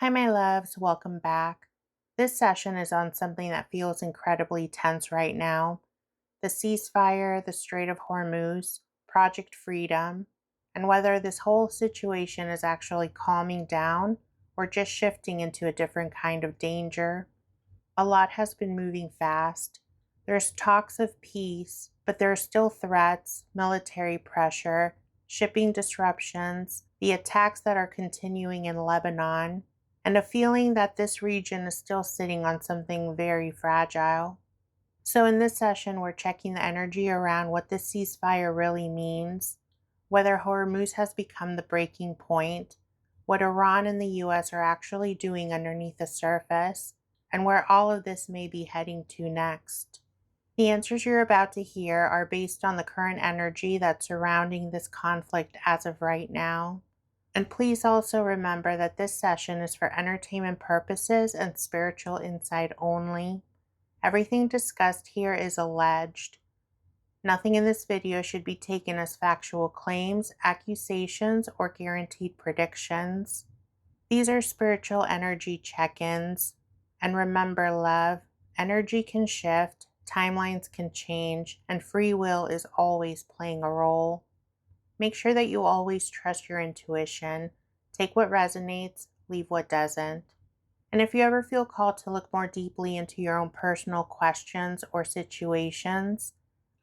Hi, my loves. Welcome back. This session is on something that feels incredibly tense right now: the ceasefire, the Strait of Hormuz, Project Freedom, and whether this whole situation is actually calming down or just shifting into a different kind of danger. A lot has been moving fast. There's talks of peace, but there are still threats, military pressure, shipping disruptions, the attacks that are continuing in Lebanon, and a feeling that this region is still sitting on something very fragile. So, in this session, we're checking the energy around what this ceasefire really means, whether Hormuz has become the breaking point, what Iran and the US are actually doing underneath the surface, and where all of this may be heading to next. The answers you're about to hear are based on the current energy that's surrounding this conflict as of right now. And please also remember that this session is for entertainment purposes and spiritual insight only. Everything discussed here is alleged. Nothing in this video should be taken as factual claims, accusations, or guaranteed predictions. These are spiritual energy check-ins. And remember, love, energy can shift, timelines can change, and free will is always playing a role. Make sure that you always trust your intuition. Take what resonates, leave what doesn't. And if you ever feel called to look more deeply into your own personal questions or situations,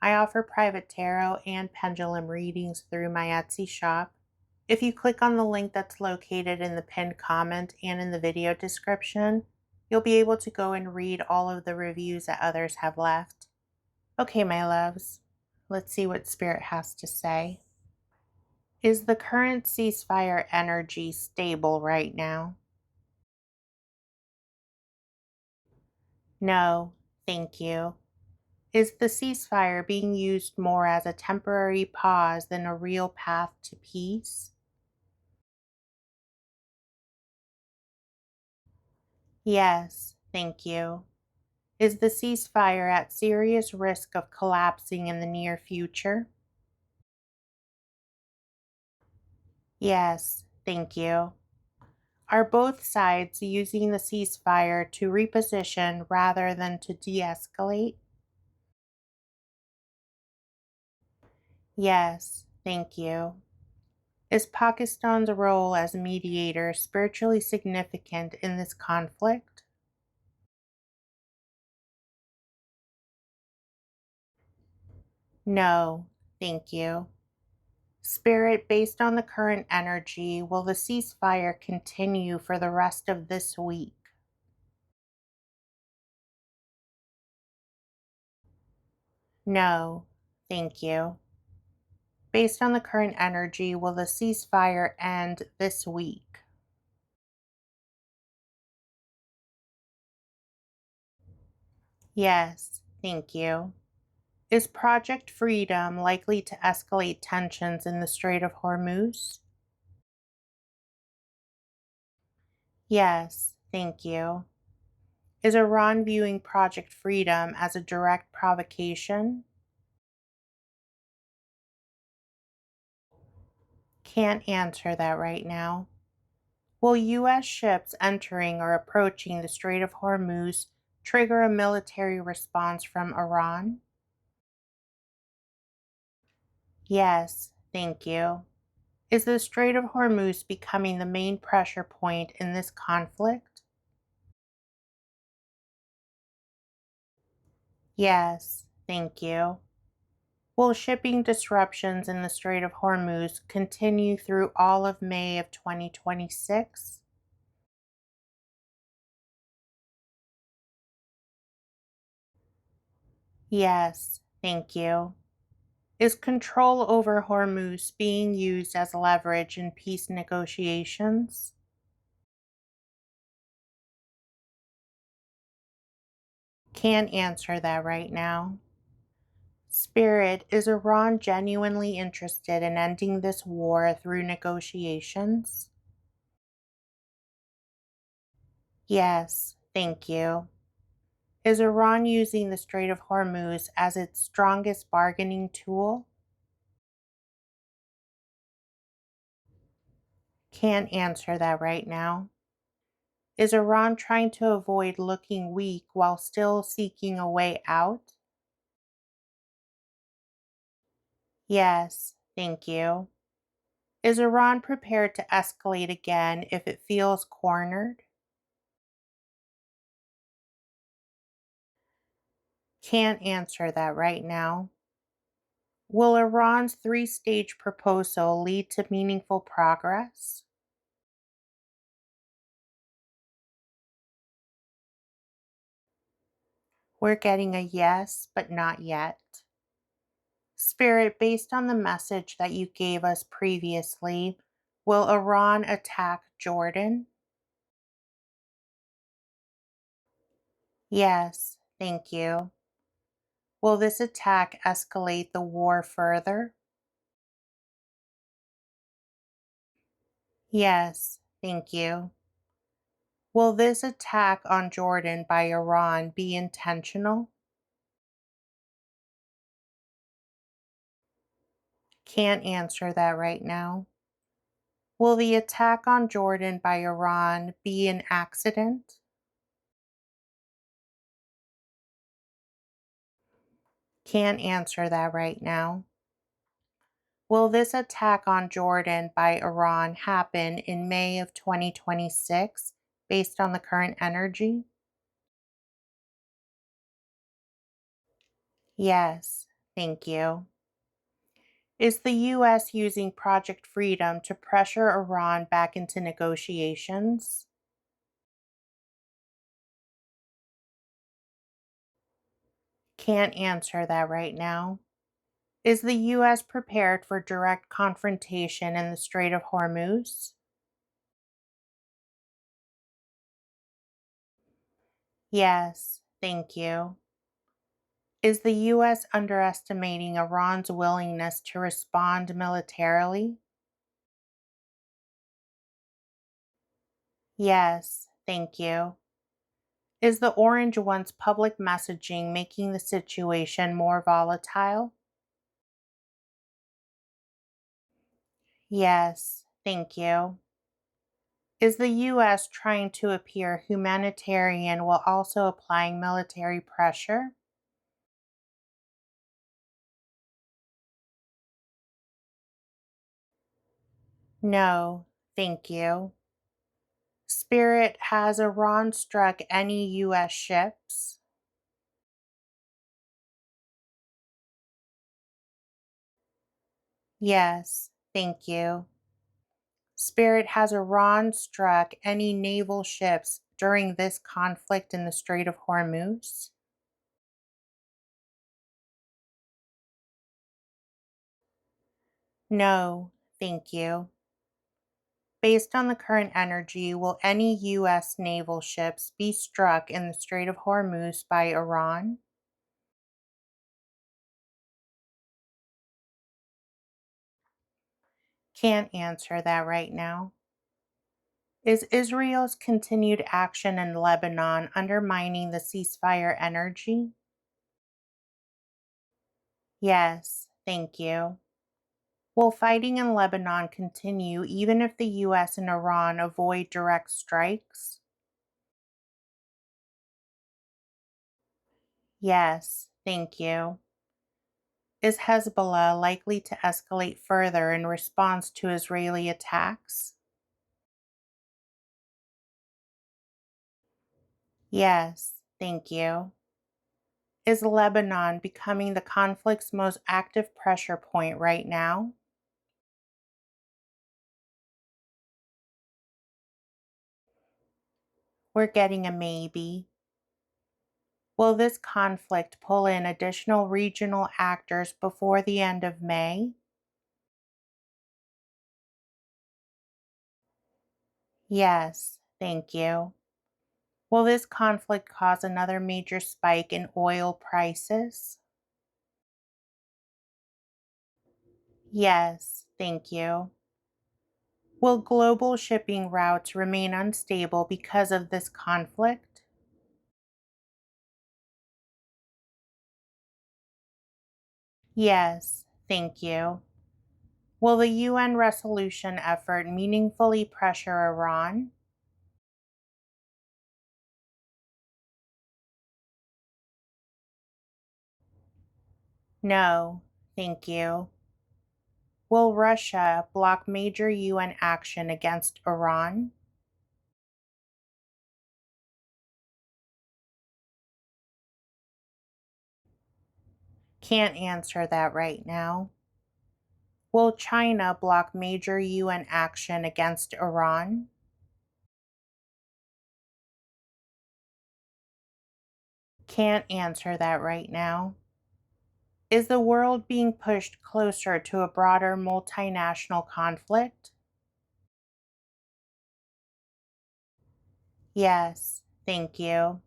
I offer private tarot and pendulum readings through my Etsy shop. If you click on the link that's located in the pinned comment and in the video description, you'll be able to go and read all of the reviews that others have left. Okay, my loves, let's see what Spirit has to say. Is the current ceasefire energy stable right now? No, thank you. Is the ceasefire being used more as a temporary pause than a real path to peace? Yes, thank you. Is the ceasefire at serious risk of collapsing in the near future? Yes, thank you. Are both sides using the ceasefire to reposition rather than to de escalate? Yes, thank you. Is Pakistan's role as mediator spiritually significant in this conflict? No, thank you. Spirit, based on the current energy, will the ceasefire continue for the rest of this week? No, thank you. Based on the current energy, will the ceasefire end this week? Yes, thank you. Is Project Freedom likely to escalate tensions in the Strait of Hormuz? Yes, thank you. Is Iran viewing Project Freedom as a direct provocation? Can't answer that right now. Will U.S. ships entering or approaching the Strait of Hormuz trigger a military response from Iran? Yes, thank you. Is the Strait of Hormuz becoming the main pressure point in this conflict? Yes, thank you. Will shipping disruptions in the Strait of Hormuz continue through all of May of 2026? Yes, thank you. Is control over Hormuz being used as leverage in peace negotiations? Can't answer that right now. Spirit, is Iran genuinely interested in ending this war through negotiations? Yes, thank you. Is Iran using the Strait of Hormuz as its strongest bargaining tool? Can't answer that right now. Is Iran trying to avoid looking weak while still seeking a way out? Yes, thank you. Is Iran prepared to escalate again if it feels cornered? Can't answer that right now. Will Iran's three-stage proposal lead to meaningful progress? We're getting a yes, but not yet. Spirit, based on the message that you gave us previously, will Iran attack Jordan? Yes, thank you. Will this attack escalate the war further? Yes, thank you. Will this attack on Jordan by Iran be intentional? Can't answer that right now. Will the attack on Jordan by Iran be an accident? Can't answer that right now. Will this attack on Jordan by Iran happen in May of 2026 based on the current energy? Yes, thank you. Is the U.S. using Project Freedom to pressure Iran back into negotiations? Can't answer that right now. Is the U.S. prepared for direct confrontation in the Strait of Hormuz? Yes, thank you. Is the U.S. underestimating Iran's willingness to respond militarily? Yes, thank you. Is the Orange One's public messaging making the situation more volatile? Yes, thank you. Is the U.S. trying to appear humanitarian while also applying military pressure? No, thank you. Spirit, has Iran struck any U.S. ships? Yes, thank you. Spirit, has Iran struck any naval ships during this conflict in the Strait of Hormuz? No, thank you. Based on the current energy, will any U.S. naval ships be struck in the Strait of Hormuz by Iran? Can't answer that right now. Is Israel's continued action in Lebanon undermining the ceasefire energy? Yes, thank you. Will fighting in Lebanon continue even if the US and Iran avoid direct strikes? Yes, thank you. Is Hezbollah likely to escalate further in response to Israeli attacks? Yes, thank you. Is Lebanon becoming the conflict's most active pressure point right now? We're getting a maybe. Will this conflict pull in additional regional actors before the end of May? Yes, thank you. Will this conflict cause another major spike in oil prices? Yes, thank you. Will global shipping routes remain unstable because of this conflict? Yes, thank you. Will the UN resolution effort meaningfully pressure Iran? No, thank you. Will Russia block major UN action against Iran? Can't answer that right now. Will China block major UN action against Iran? Can't answer that right now. Is the world being pushed closer to a broader multinational conflict? Yes, thank you.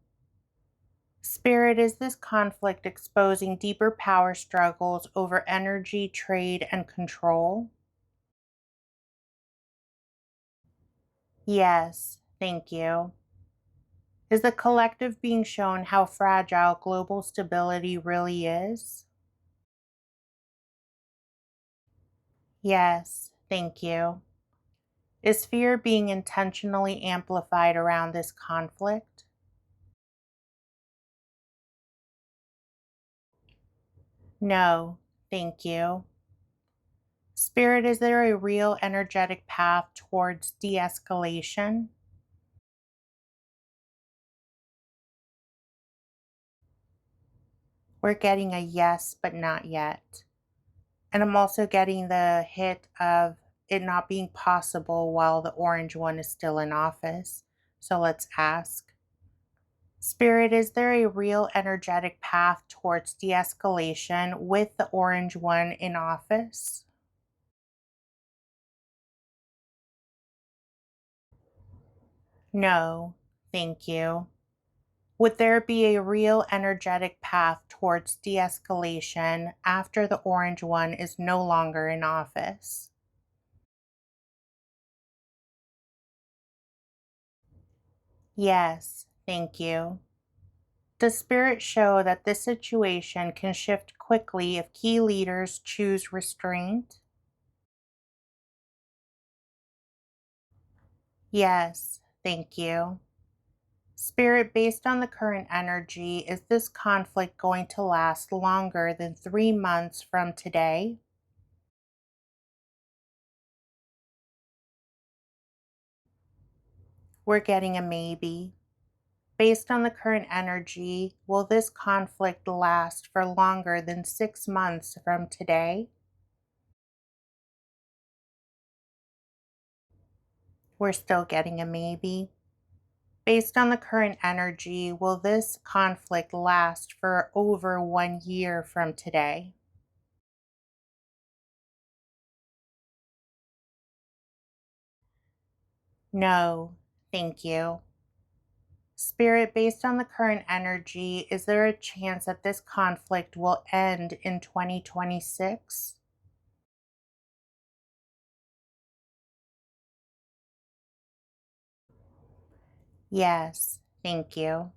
Spirit, is this conflict exposing deeper power struggles over energy, trade, and control? Yes, thank you. Is the collective being shown how fragile global stability really is? Yes, thank you. Is fear being intentionally amplified around this conflict? No, thank you. Spirit, is there a real energetic path towards de escalation? We're getting a yes, but not yet. And I'm also getting the hit of it not being possible while the orange one is still in office. So let's ask. Spirit, is there a real energetic path towards de escalation with the orange one in office? No, thank you. Would there be a real energetic path towards de escalation after the orange one is no longer in office? Yes, thank you. Does Spirit show that this situation can shift quickly if key leaders choose restraint? Yes, thank you. Spirit, based on the current energy, is this conflict going to last longer than 3 months from today? We're getting a maybe. Based on the current energy, will this conflict last for longer than 6 months from today? We're still getting a maybe. Based on the current energy, will this conflict last for over 1 year from today? No, thank you. Spirit, based on the current energy, is there a chance that this conflict will end in 2026? Yes, thank you.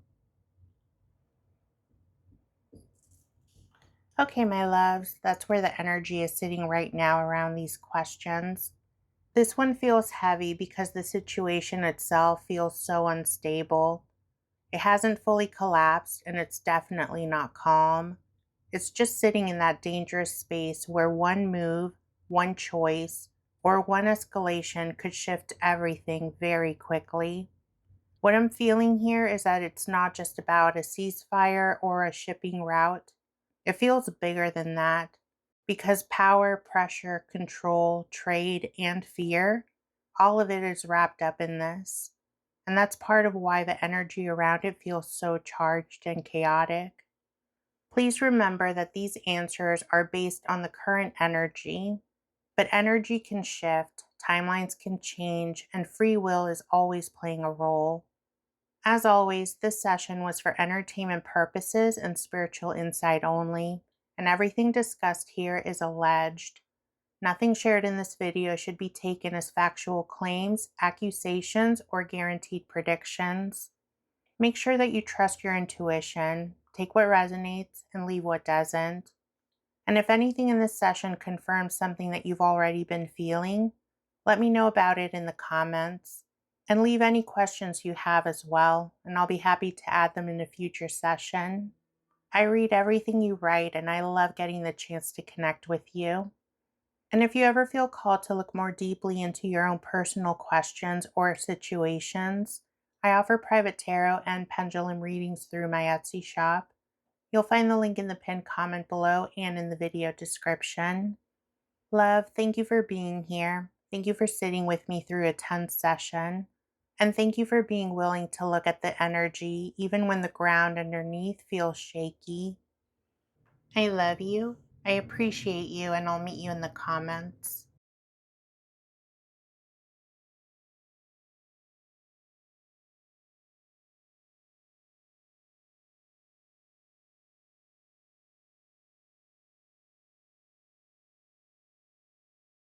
Okay, my loves, that's where the energy is sitting right now around these questions. This one feels heavy because the situation itself feels so unstable. It hasn't fully collapsed and it's definitely not calm. It's just sitting in that dangerous space where one move, one choice, or one escalation could shift everything very quickly. What I'm feeling here is that it's not just about a ceasefire or a shipping route. It feels bigger than that because power, pressure, control, trade, and fear, all of it is wrapped up in this. And that's part of why the energy around it feels so charged and chaotic. Please remember that these answers are based on the current energy, but energy can shift, timelines can change, and free will is always playing a role. As always, this session was for entertainment purposes and spiritual insight only, and everything discussed here is alleged. Nothing shared in this video should be taken as factual claims, accusations, or guaranteed predictions. Make sure that you trust your intuition, take what resonates, and leave what doesn't. And if anything in this session confirms something that you've already been feeling, let me know about it in the comments. And leave any questions you have as well, and I'll be happy to add them in a future session. I read everything you write and I love getting the chance to connect with you. And if you ever feel called to look more deeply into your own personal questions or situations, I offer private tarot and pendulum readings through my Etsy shop. You'll find the link in the pinned comment below and in the video description. Love, thank you for being here. Thank you for sitting with me through a tense session. And thank you for being willing to look at the energy even when the ground underneath feels shaky. I love you. I appreciate you, and I'll meet you in the comments.